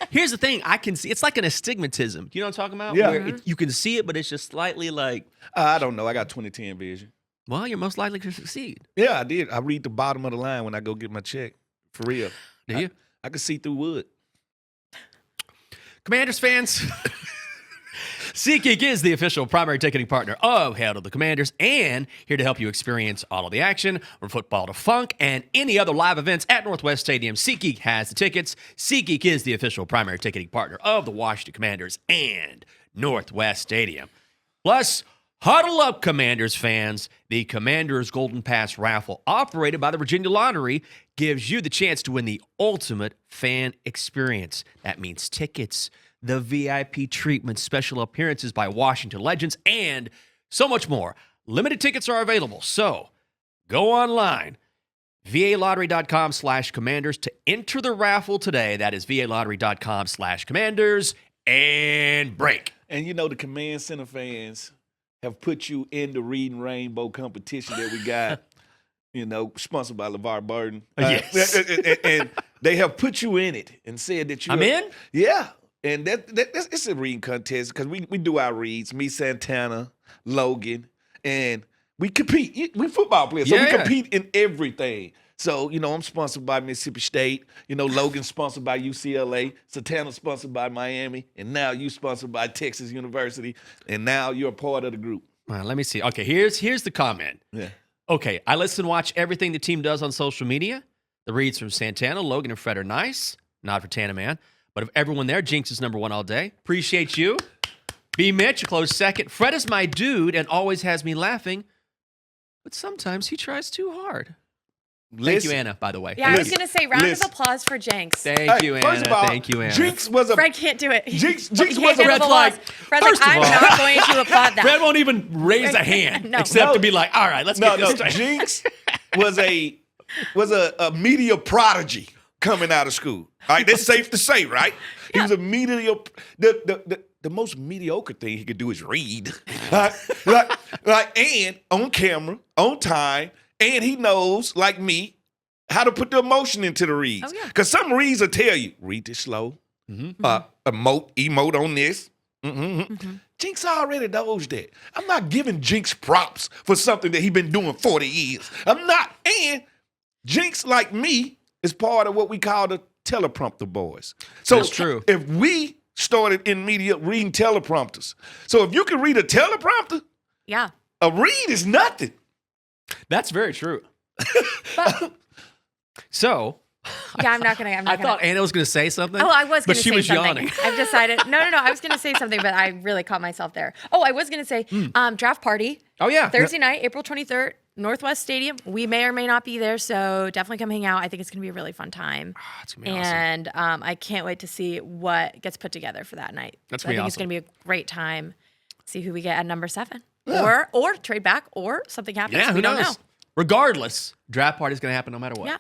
Here's the thing. I can see. It's like an astigmatism. Do you know what I'm talking about? Yeah. Where you can see it, but it's just slightly like, I don't know. I got 20/10 vision. well, you're most likely to succeed. Yeah, I did. I read the bottom of the line when I go get my check. For real. Do you? I can see through wood. Commanders fans, SeatGeek is the official primary ticketing partner of Hail to the Commanders and here to help you experience all of the action from football to funk and any other live events at Northwest Stadium. SeatGeek has the tickets. SeatGeek is the official primary ticketing partner of the Washington Commanders and Northwest Stadium. Plus, huddle up, Commanders fans. The Commanders Golden Pass raffle, operated by the Virginia Lottery, gives you the chance to win the ultimate fan experience. That means tickets, the VIP treatment, special appearances by Washington legends, and so much more. Limited tickets are available, so go online, valottery.com/commanders to enter the raffle today. That is valottery.com/commanders, and break. And you know the Command Center fans have put you in the Reading Rainbow competition that we got, sponsored by LeVar Burton. Yes. And they have put you in it and said that you I'm in? Yeah. And that's it's a reading contest because we do our reads, me, Santana, Logan, and we compete. We football players, so we compete in everything. So, I'm sponsored by Mississippi State. Logan's sponsored by UCLA. Santana's sponsored by Miami. And now you sponsored by Texas University. And now you're a part of the group. All right, let me see. Okay, here's the comment. Yeah. Okay, I listen and watch everything the team does on social media. The reads from Santana, Logan, and Fred are nice. Not for Tana Man. But of everyone there, Jinx is number one all day. Appreciate you. B. Mitch, a close second. Fred is my dude and always has me laughing. But sometimes he tries too hard. Thank you, Anna, by the way. Yeah, I was going to say, round of applause for Jenks. Thank you, Anna. First of all, Thank you, Anna. Jinx was a Fred can't do it. Jinx He was can't a get red applause. Fred's First of I'm all- not going to applaud that. Fred won't even raise a hand No. except to be like, all right, let's get this straight. Jinx was a media prodigy coming out of school. All right, that's safe to say, right? He was a media. The most mediocre thing he could do is read, and on camera, on time, and he knows, like me, how to put the emotion into the reads. Oh, yeah. Because some reads will tell you, read this slow, emote on this. Jinx already knows that. I'm not giving Jinx props for something that he's been doing 40 years. I'm not. And Jinx, like me, is part of what we call the teleprompter boys. So That's true. If we started in media reading teleprompters, so if you can read a teleprompter, Yeah. a read is nothing. That's very true. So, Yeah, I'm not going to. I thought Anna was going to say something. Oh, I was but going to she say was something. yawning. I've decided. No. I was going to say something, but I really caught myself there. Oh, I was going to say draft party. Oh, yeah. Thursday night, April 23rd, Northwest Stadium. We may or may not be there, so definitely come hang out. I think it's going to be a really fun time. It's going to be awesome. And I can't wait to see what gets put together for that night. That's I gonna be think it's awesome. going to be a great time. See who we get at number 7, or trade back, or something happens. Yeah, we who don't knows? know. Regardless, draft party is going to happen no matter what. Yeah.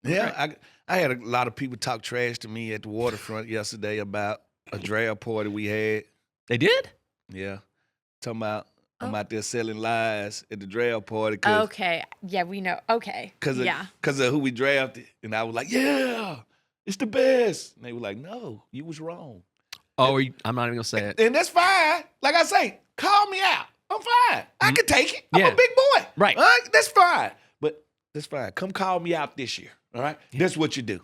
Yeah, I had a lot of people talk trash to me at the waterfront yesterday about a draft party we had. They did? Yeah, talking about I'm out there selling lies at the draft party. Cause, Okay. Yeah, we know. Okay. Cause Yeah. of who we drafted, and I was like, yeah, it's the best. And they were like, no, you was wrong. Oh, I'm not even going to say it. And that's fine. Like I say, call me out. I'm fine. I can take it. I'm Yeah. a big boy. Right. All right. That's fine. But that's fine. Come call me out this year. All right. That's what you do.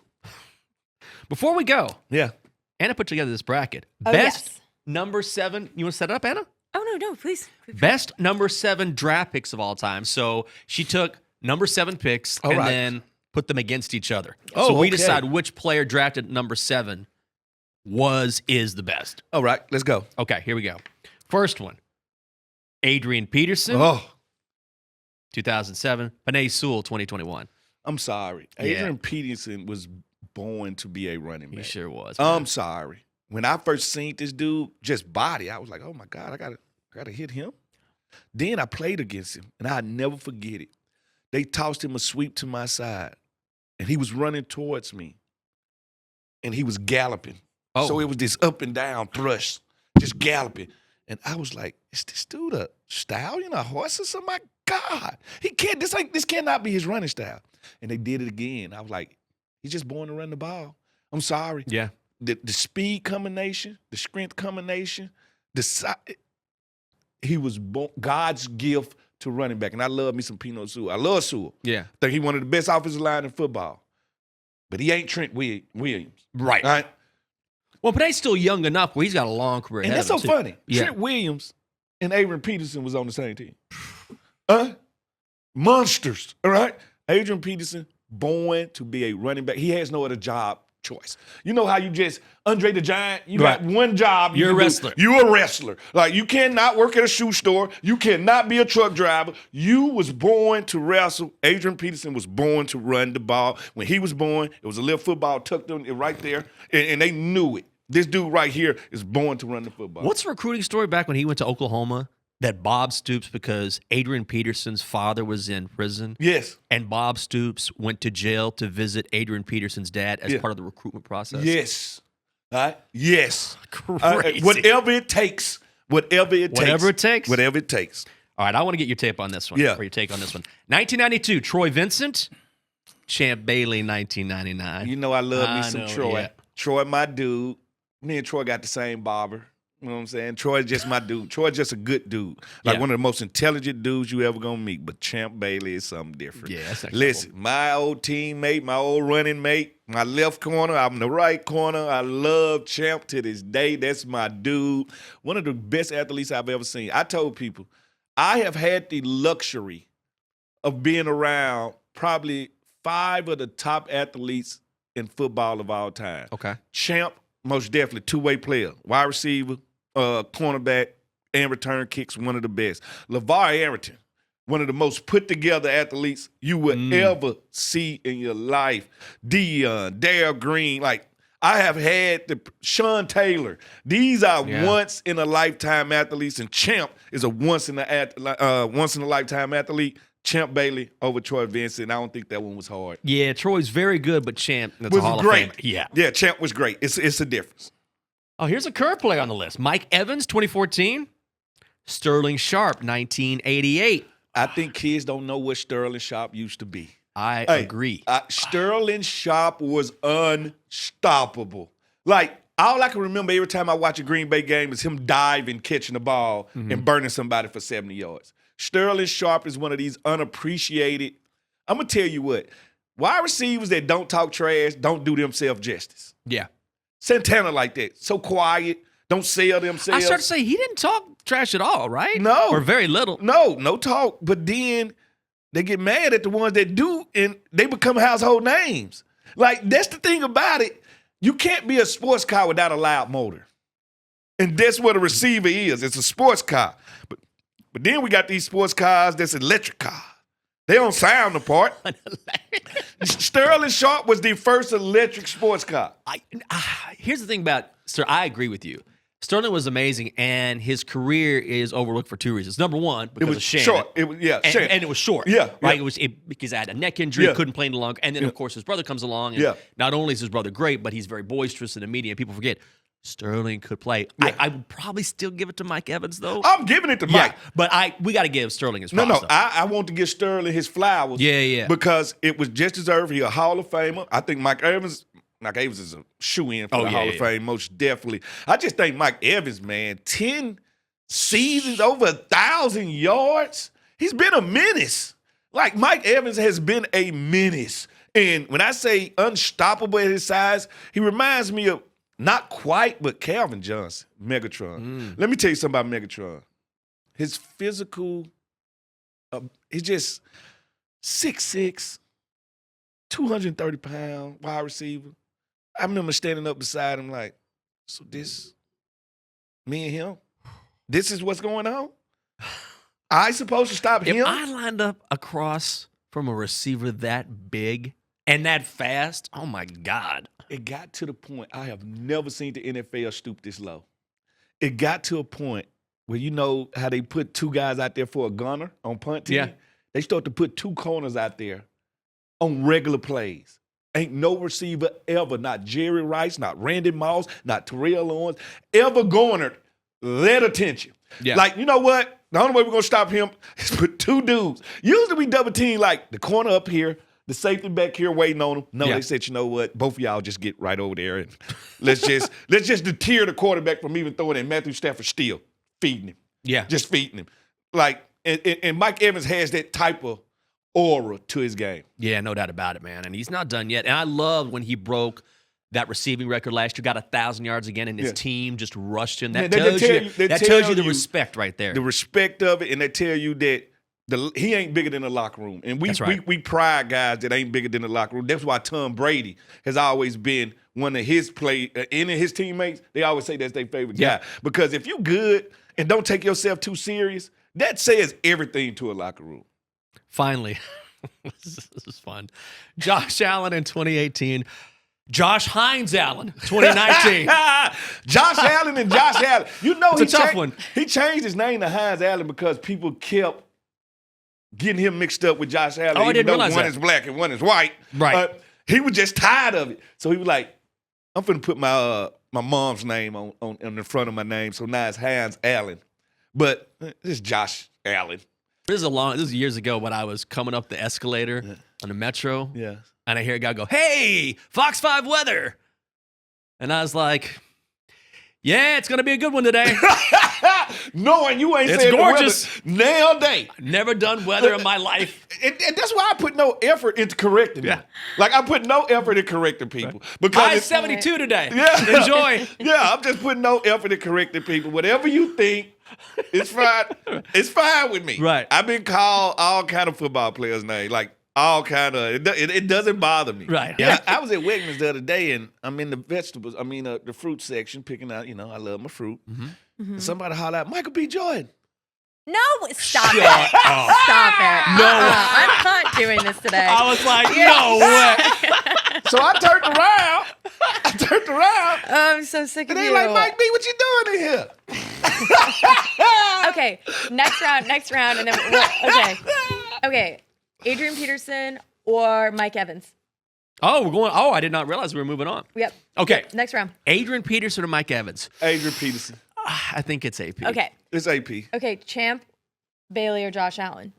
Before we go, Yeah. Anna put together this bracket. Oh, Best yes. number 7. You want to set it up, Anna? Oh, no, please. Best number 7 draft picks of all time. So she took number 7 picks and right. then put them against each other. Oh, so we okay. decide which player drafted number 7 is the best. All right. Let's go. Okay, here we go. First one, Adrian Peterson, Oh, 2007. Panay Sewell, 2021. I'm sorry. Yeah. Adrian Peterson was born to be a running He back. sure was. I'm sorry. When I first seen this dude, just body, I was like, oh my God, I gotta hit him. Then I played against him, and I'll never forget it. They tossed him a sweep to my side, and he was running towards me, and he was galloping. Oh. So it was this up and down thrust, just galloping. And I was like, is this dude a stallion, a horse or something? God, this cannot be his running style. And they did it again. I was like, he's just born to run the ball. I'm sorry. Yeah. The speed combination, the strength combination, he was God's gift to running back. And I love me some Pino Sewell. I love Sewell. Yeah. I think he one of the best offensive line in football. But he ain't Trent Williams. Right. Right? Well, but he's still young enough where he's got a long career And ahead that's of so him, too. funny. Yeah. Trent Williams and Adrian Peterson was on the same team. Monsters, all right? Adrian Peterson, born to be a running back. He has no other job choice. You know how you just, Andre the Giant, you got one job. You're a wrestler. You're a wrestler. Like, you cannot work at a shoe store. You cannot be a truck driver. You was born to wrestle. Adrian Peterson was born to run the ball. When he was born, it was a little football tucked in right there, and they knew it. This dude right here is born to run the football. What's the recruiting story back when he went to Oklahoma that Bob Stoops, because Adrian Peterson's father was in prison? Yes. And Bob Stoops went to jail to visit Adrian Peterson's dad as part of the recruitment process? Yes. All right? Yes. Crazy. Whatever it takes. Whatever it takes. Whatever it takes. All right, I want to get your tape on this one. Yeah. Or your take on this one. 1992, Troy Vincent, Champ Bailey, 1999. You know I love me some know, Troy. yeah. Troy, my dude. Me and Troy got the same barber. You know what I'm saying? Troy's just my dude. Troy's just a good dude. Like one of the most intelligent dudes you ever gonna meet. But Champ Bailey is something different. Yeah, that's next Listen, my old teammate, my old running mate, my left corner, I'm the right corner. I love Champ to this day. That's my dude. One of the best athletes I've ever seen. I told people, I have had the luxury of being around probably 5 of the top athletes in football of all time. Okay. Champ, most definitely, two-way player, wide receiver, cornerback, and return kicks, one of the best. LeVar Arrington, one of the most put-together athletes you would ever see in your life. Deion, Darrell Green, like, I have had Sean Taylor. These are once-in-a-lifetime athletes, and Champ is a once-in-a-lifetime athlete. Champ Bailey over Troy Vincent. I don't think that one was hard. Yeah, Troy's very good, but Champ that's was a Hall great. of Famer. Yeah. Yeah, Champ was great. It's a difference. Oh, here's a current player on the list. Mike Evans, 2014. Sterling Sharp, 1988. I think kids don't know what Sterling Sharp used to be. I agree. Sterling Sharp was unstoppable. Like, all I can remember every time I watch a Green Bay game is him diving, catching the ball, and burning somebody for 70 yards. Sterling Sharp is one of these unappreciated. I'm going to tell you what. Wide receivers that don't talk trash don't do themselves justice. Yeah. Santana like that. So quiet. Don't sell themselves. I started to say he didn't talk trash at all, right? No. Or very little. No talk. But then they get mad at the ones that do, and they become household names. Like, that's the thing about it. You can't be a sports car without a loud motor. And that's what a receiver is. It's a sports car. But then we got these sports cars that's electric car. They don't sound the part. Sterling Sharp was the first electric sports car. Here's the thing about Sterling. I agree with you. Sterling was amazing, and his career is overlooked for 2 reasons. Number one, because of Shannon. Short. It was and it was short. Yeah, right. yeah. It was because I had a neck injury, couldn't play any longer, and then of course his brother comes along. And not only is his brother great, but he's very boisterous in the media. People forget Sterling could play. Yeah. I would probably still give it to Mike Evans, though. I'm giving it to Mike. But we got to give Sterling his props. No. I want to give Sterling his flowers. Yeah. Because it was just deserved. He's a Hall of Famer. I think Mike Evans is a shoe-in for the Hall of Fame, most definitely. I just think Mike Evans, man, 10 seasons, over 1,000 yards. He's been a menace. Like, Mike Evans has been a menace. And when I say unstoppable at his size, he reminds me of, not quite, but Calvin Johnson, Megatron. Let me tell you something about Megatron. His physical, he's just 6'6", 230 pound wide receiver. I remember standing up beside him like, so this, me and him, this is what's going on? I supposed to stop him? If I lined up across from a receiver that big and that fast, oh my God. It got to the point, I have never seen the NFL stoop this low. It got to a point where, you know how they put 2 guys out there for a gunner on punt team? Yeah. They start to put 2 corners out there on regular plays. Ain't no receiver ever, not Jerry Rice, not Randy Moss, not Terrell Owens, ever garnered let attention. Yeah. Like, you know what? The only way we're going to stop him is put 2 dudes. Usually we double team like the corner up here, the safety back here waiting on him. No, they said, you know what? Both of y'all just get right over there and let's just deter the quarterback from even throwing it. Matthew Stafford still feeding him. Yeah. Just feeding him. Like, and Mike Evans has that type of aura to his game. Yeah, no doubt about it, man. And he's not done yet. And I loved when he broke that receiving record last year, got 1,000 yards again, and his team just rushed him. That tells you the respect right there. The respect of it, and they tell you that he ain't bigger than the locker room. And we pride guys that ain't bigger than the locker room. That's why Tom Brady has always been one of his any of his teammates, they always say that's their favorite guy. Because if you good and don't take yourself too serious, that says everything to a locker room. Finally, this is fun. Josh Allen in 2018. Josh Hines Allen, 2019. Josh Allen and Josh Allen. You know, it's a tough one. He changed his name to Hines Allen because people kept getting him mixed up with Josh Allen. Oh, I didn't realize one that. is black and one is white. Right. He was just tired of it. So he was like, I'm finna put my mom's name on the front of my name. So now it's Hines Allen. But it's Josh Allen. This is years ago when I was coming up the escalator on the metro. Yeah. And I hear a guy go, "Hey, Fox 5 weather." And I was like, yeah, it's going to be a good one today. Knowing you ain't It's saying gorgeous. the weather nail day. Never done weather in my life. And that's why I put no effort into correcting them. Like, I put no effort in correcting people. Because High 72 today. Yeah. Enjoy. Yeah, I'm just putting no effort in correcting people. Whatever you think, it's fine. It's fine with me. Right. I've been called all kind of football players' names. Like, all kind of, it doesn't bother me. Right. Yeah. I was at Wegmans the other day, and I'm in the the fruit section, picking out, I love my fruit. Mm-hmm. And somebody holler out, Michael B. Jordan. No, stop it. Stop it. No. I'm not doing this today. I was like, no way. So I turned around. Oh, I'm so sick of And you. they like, Mike B, what you doing in here? Okay, next round, and then okay. Adrian Peterson or Mike Evans? Oh, we're going. Oh, I did not realize we were moving on. Yep. Okay. Next round. Adrian Peterson or Mike Evans? Adrian Peterson. I think it's AP. Okay. It's AP. Okay, Champ Bailey or Josh Allen?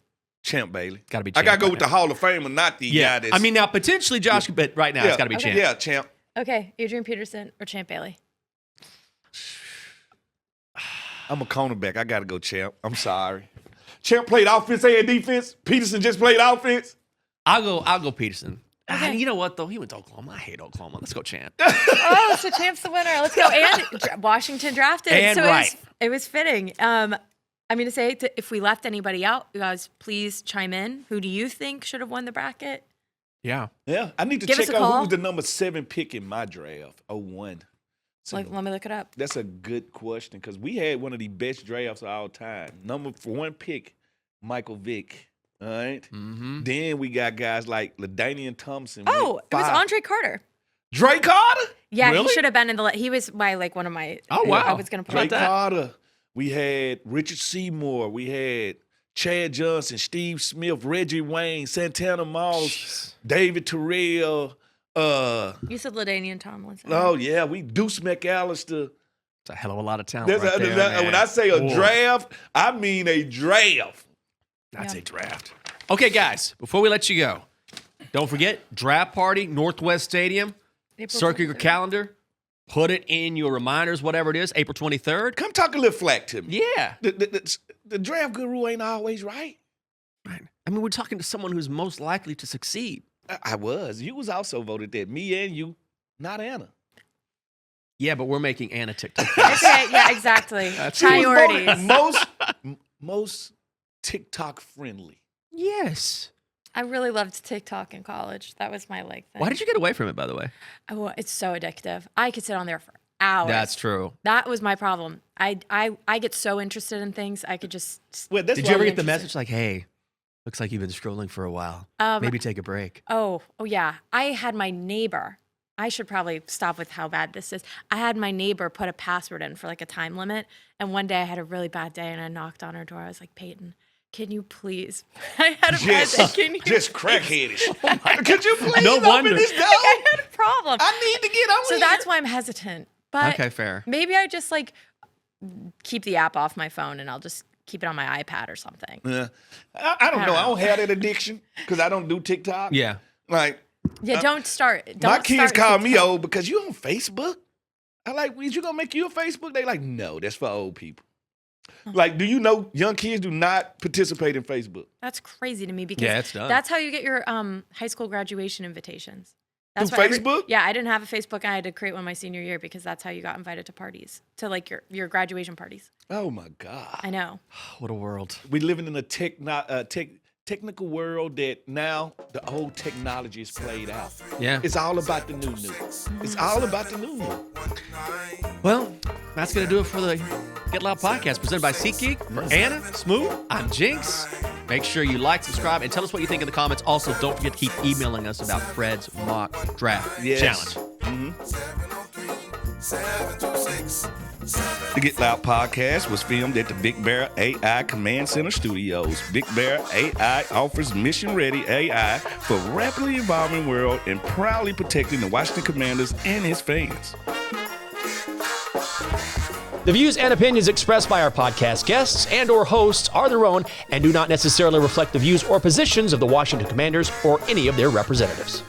Champ Bailey. Got to be I Champ. got to go with the Hall of Famer, not the guy that's... I mean, now, potentially Josh, but right now it's got to be Champ. Yeah, Champ. Okay, Adrian Peterson or Champ Bailey? I'm a cornerback. I got to go Champ. I'm sorry. Champ played offense and defense. Peterson just played offense. I'll go Peterson. Okay. You know what, though? He went to Oklahoma. I hate Oklahoma. Let's go Champ. Oh, so Champ's the winner. Let's go. And Washington drafted. And so right. It was fitting. I'm going to say, if we left anybody out, you guys, please chime in. Who do you think should have won the bracket? Yeah. Yeah. I need to Give us check a out who call. was the number 7 pick in my draft. 01. So Let me look it up. that's a good question because we had one of the best drafts of all time. Number 1 pick, Michael Vick. All right. Mm-hmm. Then we got guys like LaDainian Thompson. Oh, it was Andre Carter. Drake Carter? Yeah, Really? he should have been in the. He was by one of my. Oh, wow. I was going to put Drake that. Carter. We had Richard Seymour. We had Chad Johnson, Steve Smith, Reggie Wayne, Santana Moss, David Terrell. You said LaDainian Tomlinson. Oh, yeah. We Deuce McAllister. It's a hell of a lot of talent. There's Right there, man. when I say a Boy. draft, I mean a draft. That's a draft. Okay, guys, before we let you go, don't forget, draft party, Northwest Stadium. April Circle your 23rd. calendar. Put it in your reminders, whatever it is, April 23rd. Come talk a little flack to me. Yeah. The draft guru ain't always right. Right. I mean, we're talking to someone who's most likely to succeed. I was. You was also voted that. Me and you, not Anna. Yeah, but we're making Anna TikTok. Okay, yeah, exactly. She was Priorities. voted most TikTok friendly. Yes. I really loved TikTok in college. That was my thing. Why did you get away from it, by the way? Oh, it's so addictive. I could sit on there for hours. That's true. That was my problem. I get so interested in things. I could just. Well, that's Did why you ever we- get the message like, hey, looks like you've been scrolling for a while. Maybe take a break. Oh yeah. I had my neighbor. I should probably stop with how bad this is. I had my neighbor put a password in for a time limit, and one day I had a really bad day, and I knocked on her door. I was like, Peyton, can you please? I had a bad day. Can you? Just crackheadish. Could you please No open wonder. this door? I had a problem. I need to get on So here. that's why I'm hesitant. But Okay, fair. maybe I just keep the app off my phone and I'll just keep it on my iPad or something. Yeah. I don't know. I don't have that addiction because I don't do TikTok. Yeah. Like, Yeah, don't start. my kids call me old because you on Facebook. I like, is you gonna make you a Facebook? They like, no, that's for old people. Like, do you know young kids do not participate in Facebook? That's crazy to me because it's done. that's how you get your high school graduation invitations. That's Through why Facebook? Yeah, I didn't have a Facebook and I had to create one my senior year because that's how you got invited to parties, to like your graduation parties. Oh my God. I know. What a world. We're living in a technical world that now the old technology is played out. Yeah. It's all about the new. It's all about the new. Well, that's going to do it for the Get Loud podcast presented by SeatGeek. For Anna, Smooth, I'm Jinx. Make sure you like, subscribe, and tell us what you think in the comments. Also, don't forget to keep emailing us about Fred's mock draft challenge. The Get Loud podcast was filmed at the Big Bear AI Command Center Studios. Big Bear AI offers mission-ready AI for a rapidly evolving world and proudly protecting the Washington Commanders and his fans. The views and opinions expressed by our podcast guests and or hosts are their own and do not necessarily reflect the views or positions of the Washington Commanders or any of their representatives.